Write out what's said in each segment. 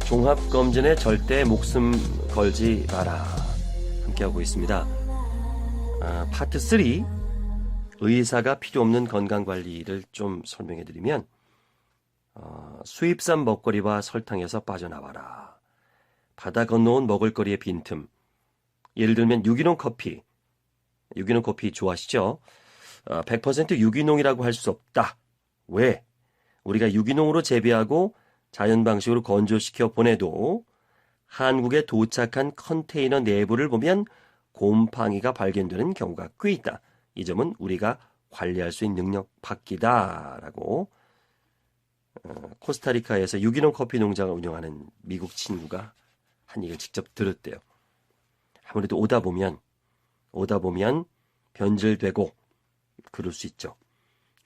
종합검진에 절대 목숨 걸지 마라. 함께하고 있습니다. 파트 3, 의사가 필요 없는 건강관리를 좀 설명해드리면, 수입산 먹거리와 설탕에서 빠져나와라. 바다 건너온 먹을거리의 빈틈. 예를 들면 유기농 커피. 유기농 커피 좋아하시죠? 100% 유기농이라고 할 수 없다. 왜? 우리가 유기농으로 재배하고 자연 방식으로 건조시켜 보내도 한국에 도착한 컨테이너 내부를 보면 곰팡이가 발견되는 경우가 꽤 있다. 이 점은 우리가 관리할 수 있는 능력 밖이다라고 코스타리카에서 유기농 커피 농장을 운영하는 미국 친구가 한 얘기를 직접 들었대요. 아무래도 오다 보면 변질되고 그럴 수 있죠.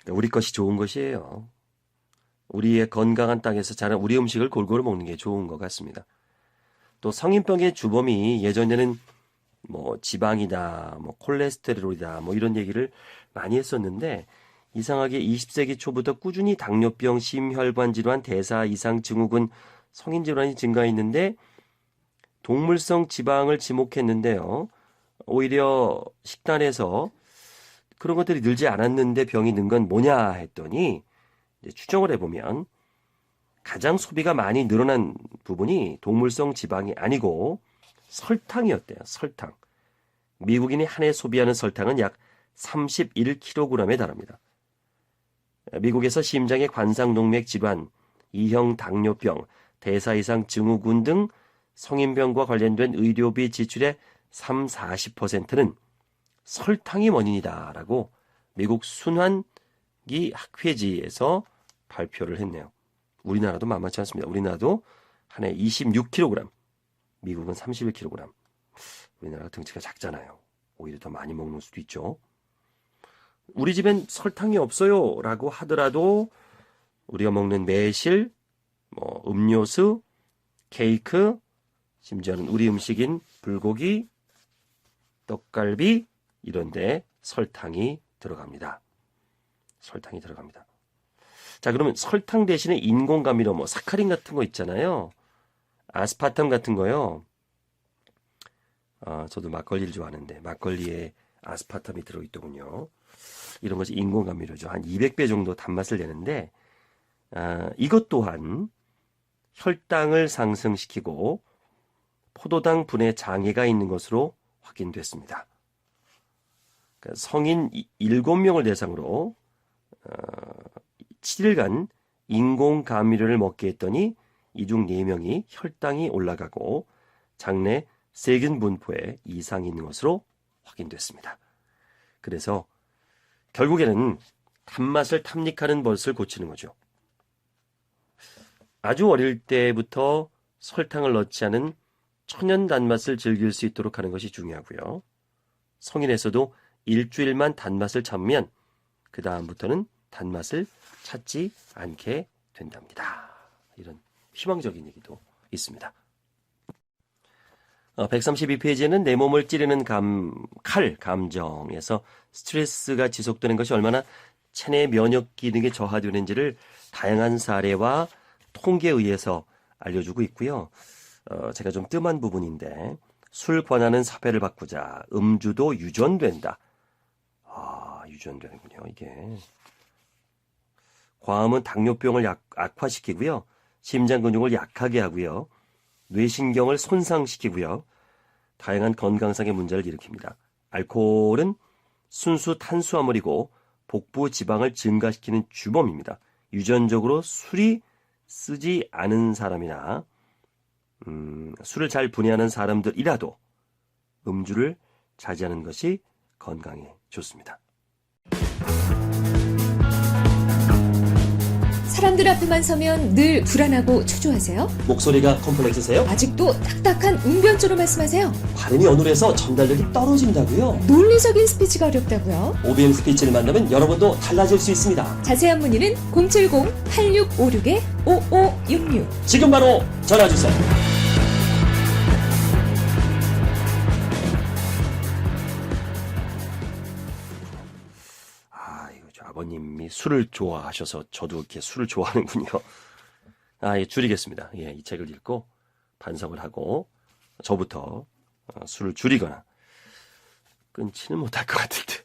그러니까 우리 것이 좋은 것이에요. 우리의 건강한 땅에서 자란 우리 음식을 골고루 먹는 게 좋은 것 같습니다. 또 성인병의 주범이 예전에는 지방이다, 콜레스테롤이다, 이런 얘기를 많이 했었는데, 이상하게 20세기 초부터 꾸준히 당뇨병, 심혈관 질환, 대사 이상 증후군, 성인 질환이 증가했는데, 동물성 지방을 지목했는데요. 오히려 식단에서 그런 것들이 늘지 않았는데 병이 는 건 뭐냐 했더니, 추정을 해보면 가장 소비가 많이 늘어난 부분이 동물성 지방이 아니고 설탕이었대요. 설탕. 미국인이 한 해 소비하는 설탕은 약 31kg에 달합니다. 미국에서 심장의 관상동맥 질환, 2형 당뇨병, 대사 이상 증후군 등 성인병과 관련된 의료비 지출의 30-40%는 설탕이 원인이다라고 미국 순환기 학회지에서 발표를 했네요. 우리나라도 만만치 않습니다. 우리나라도 한 해 26kg, 미국은 31kg. 우리나라가 등치가 작잖아요. 오히려 더 많이 먹는 수도 있죠. 우리 집엔 설탕이 없어요 라고 하더라도 우리가 먹는 매실, 음료수, 케이크, 심지어는 우리 음식인 불고기, 떡갈비 이런 데 설탕이 들어갑니다. 설탕이 들어갑니다. 자, 그러면 설탕 대신에 인공감미료, 사카린 같은 거 있잖아요. 아스파탐 같은 거요. 저도 막걸리를 좋아하는데 막걸리에 아스파탐이 들어있더군요. 이런 것이 인공감미료죠. 한 200배 정도 단맛을 내는데 이것 또한 혈당을 상승시키고 포도당 분해 장애가 있는 것으로 확인됐습니다. 그러니까 성인 7명을 대상으로 7일간 인공감미료를 먹게 했더니 이 중 4명이 혈당이 올라가고 장내 세균 분포에 이상이 있는 것으로 확인됐습니다. 그래서 결국에는 단맛을 탐닉하는 버릇을 고치는 거죠. 아주 어릴 때부터 설탕을 넣지 않은 천연 단맛을 즐길 수 있도록 하는 것이 중요하고요. 성인에서도 일주일만 단맛을 참으면 그 다음부터는 단맛을 찾지 않게 된답니다. 이런 희망적인 얘기도 있습니다. 132페이지에는 내 몸을 찌르는 감정에서 스트레스가 지속되는 것이 얼마나 체내 면역 기능에 저하되는지를 다양한 사례와 통계에 의해서 알려주고 있고요. 제가 좀 뜸한 부분인데 술 권하는 사회를 바꾸자. 음주도 유전된다. 유전되는군요. 이게 과음은 당뇨병을 악화시키고요. 심장 근육을 약하게 하고요. 뇌신경을 손상시키고요. 다양한 건강상의 문제를 일으킵니다. 알코올은 순수 탄수화물이고 복부 지방을 증가시키는 주범입니다. 유전적으로 술이 쓰지 않은 사람이나 술을 잘 분해하는 사람들이라도 음주를 자제하는 것이 건강에 좋습니다. 사람들 앞에만 서면 늘 불안하고 초조하세요? 목소리가 컴플렉스세요? 아직도 딱딱한 웅변조로 말씀하세요? 발음이 어눌해서 전달력이 떨어진다고요? 논리적인 스피치가 어렵다고요? OBM 스피치를 만나면 여러분도 달라질 수 있습니다. 자세한 문의는 070-8656-5566 지금 바로 전화주세요. 아버님이 술을 좋아하셔서 저도 이렇게 술을 좋아하는군요. 예, 줄이겠습니다. 이 책을 읽고 반성을 하고 저부터 술을 줄이거나 끊지는 못할 것 같은데.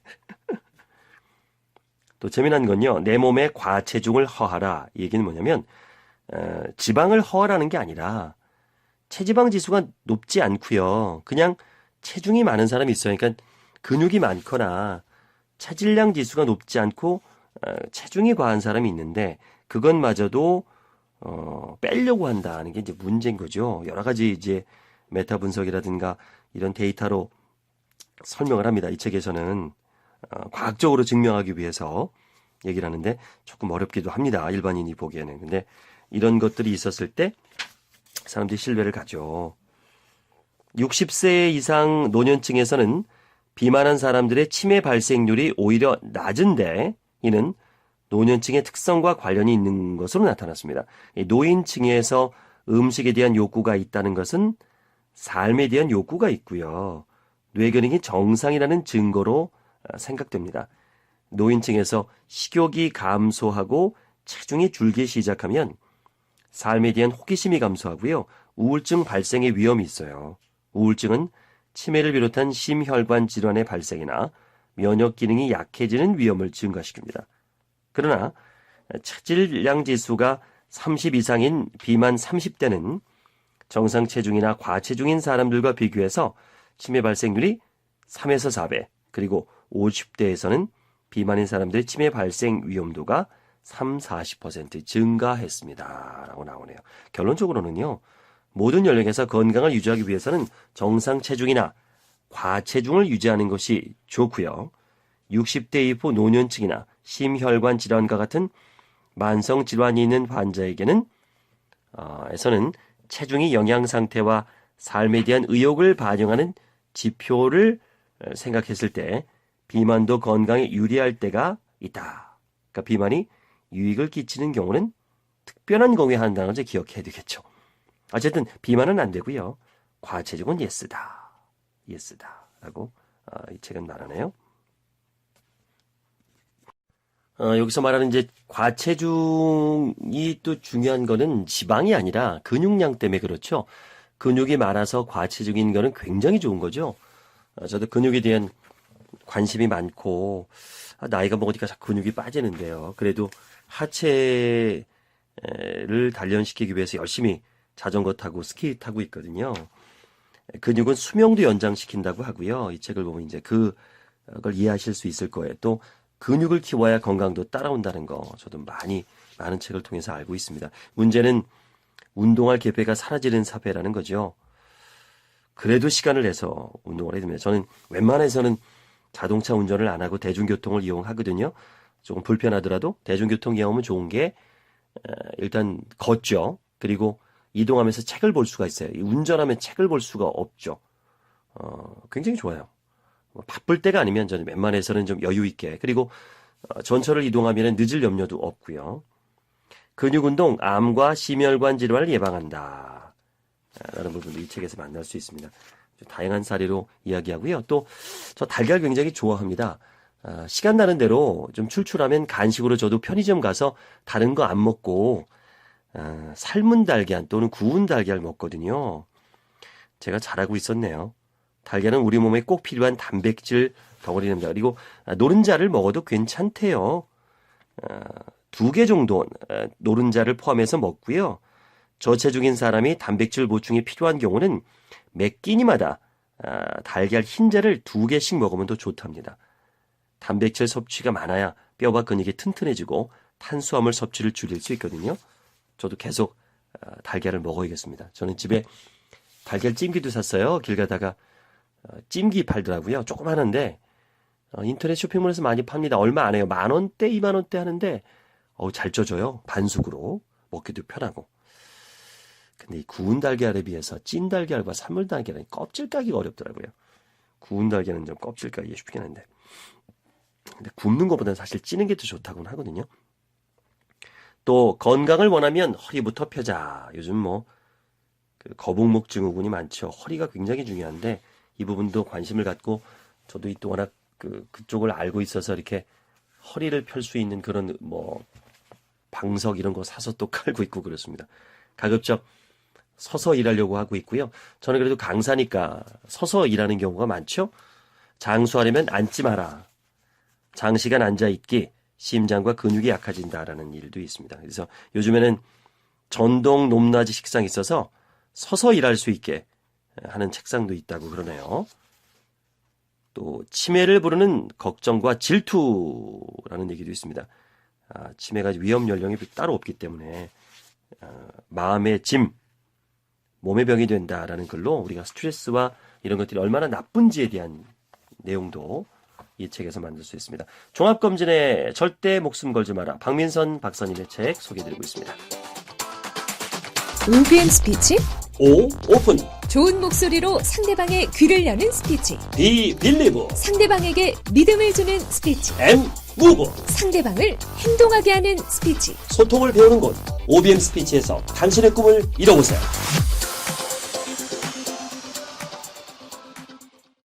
또 재미난 건요. 내 몸에 과체중을 허하라. 이 얘기는 뭐냐면 지방을 허하라는 게 아니라 체지방 지수가 높지 않고요. 그냥 체중이 많은 사람이 있어요. 그러니까 근육이 많거나 체질량 지수가 높지 않고 체중이 과한 사람이 있는데 그것마저도 빼려고 한다는 게 이제 문제인 거죠. 여러 가지 이제 메타 분석이라든가 이런 데이터로 설명을 합니다. 이 책에서는 과학적으로 증명하기 위해서 얘기를 하는데 조금 어렵기도 합니다. 일반인이 보기에는. 근데 이런 것들이 있었을 때 사람들이 신뢰를 가죠. 60세 이상 노년층에서는 비만한 사람들의 치매 발생률이 오히려 낮은데 이는 노년층의 특성과 관련이 있는 것으로 나타났습니다. 노인층에서 음식에 대한 욕구가 있다는 것은 삶에 대한 욕구가 있고요. 뇌기능이 정상이라는 증거로 생각됩니다. 노인층에서 식욕이 감소하고 체중이 줄기 시작하면 삶에 대한 호기심이 감소하고요. 우울증 발생의 위험이 있어요. 우울증은 치매를 비롯한 심혈관 질환의 발생이나 면역 기능이 약해지는 위험을 증가시킵니다. 그러나 체질량 지수가 30 이상인 비만 30대는 정상 체중이나 과체중인 사람들과 비교해서 치매 발생률이 3에서 4배, 그리고 50대에서는 비만인 사람들의 치매 발생 위험도가 3, 40% 증가했습니다. 라고 나오네요. 결론적으로는요. 모든 연령에서 건강을 유지하기 위해서는 정상 체중이나 과체중을 유지하는 것이 좋고요. 60대 이후 노년층이나 심혈관 질환과 같은 만성 질환이 있는 환자에게는 에서는 체중이 영양 상태와 삶에 대한 의욕을 반영하는 지표를 생각했을 때 비만도 건강에 유리할 때가 있다. 그러니까 비만이 유익을 끼치는 경우는 특별한 경우에 한다는 것을 기억해야 되겠죠. 어쨌든 비만은 안 되고요. 과체중은 예스다. 예스다. 라고 이 책은 말하네요. 여기서 말하는 이제 과체중이 또 중요한 거는 지방이 아니라 근육량 때문에 그렇죠. 근육이 많아서 과체중인 거는 굉장히 좋은 거죠. 저도 근육에 대한 관심이 많고 나이가 먹으니까 자꾸 근육이 빠지는데요. 그래도 하체를 단련시키기 위해서 열심히 자전거 타고 스키 타고 있거든요. 근육은 수명도 연장시킨다고 하고요. 이 책을 보면 이제 그걸 이해하실 수 있을 거예요. 또 근육을 키워야 건강도 따라온다는 거 저도 많은 책을 통해서 알고 있습니다. 문제는 운동할 계획가 사라지는 사회라는 거죠. 그래도 시간을 내서 운동을 해야 됩니다. 저는 웬만해서는 자동차 운전을 안 하고 대중교통을 이용하거든요. 조금 불편하더라도 대중교통 이용하면 좋은 게 일단 걷죠. 그리고 이동하면서 책을 볼 수가 있어요. 운전하면 책을 볼 수가 없죠. 굉장히 좋아요. 바쁠 때가 아니면 저는 웬만해서는 좀 여유 있게, 그리고 전철을 이동하면 늦을 염려도 없고요. 근육운동, 암과 심혈관 질환을 예방한다. 라는 부분도 이 책에서 만날 수 있습니다. 다양한 사례로 이야기하고요. 또 저 달걀 굉장히 좋아합니다. 시간 나는 대로 좀 출출하면 간식으로 저도 편의점 가서 다른 거 안 먹고 삶은 달걀 또는 구운 달걀 먹거든요. 제가 잘하고 있었네요. 달걀은 우리 몸에 꼭 필요한 단백질 덩어리입니다. 그리고 노른자를 먹어도 괜찮대요. 2개 정도 노른자를 포함해서 먹고요. 저체중인 사람이 단백질 보충이 필요한 경우는 매 끼니마다 달걀 흰자를 2개씩 먹으면 더 좋답니다. 단백질 섭취가 많아야 뼈와 근육이 튼튼해지고 탄수화물 섭취를 줄일 수 있거든요. 저도 계속 달걀을 먹어야겠습니다. 저는 집에 달걀 찜기도 샀어요. 길 가다가 찜기 팔더라고요. 조그마한데 인터넷 쇼핑몰에서 많이 팝니다. 얼마 안 해요. 10,000원대, 20,000원대 하는데 잘 쪄져요. 반숙으로 먹기도 편하고. 근데 이 구운 달걀에 비해서 찐 달걀과 삶은 달걀은 껍질 까기가 어렵더라고요. 구운 달걀은 좀 껍질 까기 쉽긴 한데. 근데 굽는 것보다는 사실 찌는 게 더 좋다고는 하거든요. 또 건강을 원하면 허리부터 펴자. 요즘 거북목 증후군이 많죠. 허리가 굉장히 중요한데 이 부분도 관심을 갖고 저도 이 또 워낙 그쪽을 알고 있어서 이렇게 허리를 펼 수 있는 그런 방석 이런 거 사서 또 깔고 있고 그렇습니다. 가급적 서서 일하려고 하고 있고요. 저는 그래도 강사니까 서서 일하는 경우가 많죠. 장수하려면 앉지 마라. 장시간 앉아있기 심장과 근육이 약해진다라는 일도 있습니다. 그래서 요즘에는 전동 높낮이 식상이 있어서 서서 일할 수 있게 하는 책상도 있다고 그러네요. 또 치매를 부르는 걱정과 질투라는 얘기도 있습니다. 치매가 위험 연령이 따로 없기 때문에 마음의 짐, 몸의 병이 된다라는 글로 우리가 스트레스와 이런 것들이 얼마나 나쁜지에 대한 내용도 이 책에서 만들 수 있습니다. 종합검진에 절대 목숨 걸지 마라. 박민선 박사님의 책 소개해드리고 있습니다. OBM 스피치? O. 오픈. 좋은 목소리로 상대방의 귀를 여는 스피치. B. 빌리브. 상대방에게 믿음을 주는 스피치. M. 무브. 상대방을 행동하게 하는 스피치. 소통을 배우는 곳 OBM 스피치에서 당신의 꿈을 이뤄보세요.